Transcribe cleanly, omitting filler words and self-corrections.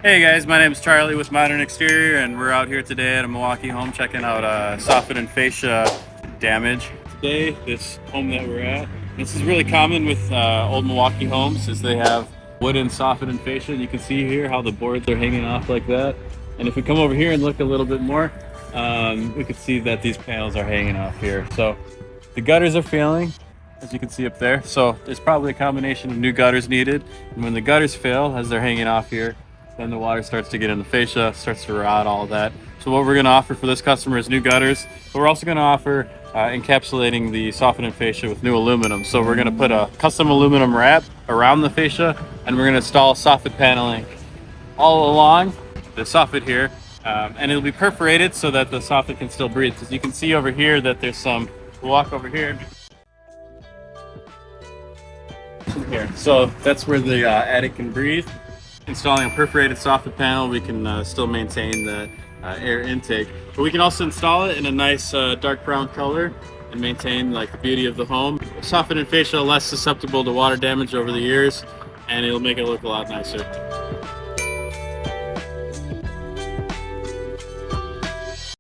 Hey guys, my name is Charlie with Modern Exterior, and we're out here today at a Milwaukee home checking out Soffit and Fascia damage. Today, this home that we're at, this is really common with old Milwaukee homes, is they have wooden soffit and fascia. You can see here how the boards are hanging off like that. And if we come over here and look a little bit more, we can see that these panels are hanging off here. So the gutters are failing, as you can see up there. So there's probably a combination of new gutters needed. And when the gutters fail, as they're hanging off here, then the water starts to get in the fascia, starts to rot, all of that. So what we're going to offer for this customer is new gutters, but we're also going to offer encapsulating the soffit and fascia with new aluminum. So we're going to put a custom aluminum wrap around the fascia, and we're going to install soffit paneling all along the soffit here, and it'll be perforated so that the soffit can still breathe. As you can see over here that there's some, we'll walk over here. So that's where the attic can breathe. Installing a perforated soffit panel, we can still maintain the air intake, but we can also install it in a nice dark brown color and maintain like the beauty of the home. Soffit and fascia less susceptible to water damage over the years, and it'll make it look a lot nicer.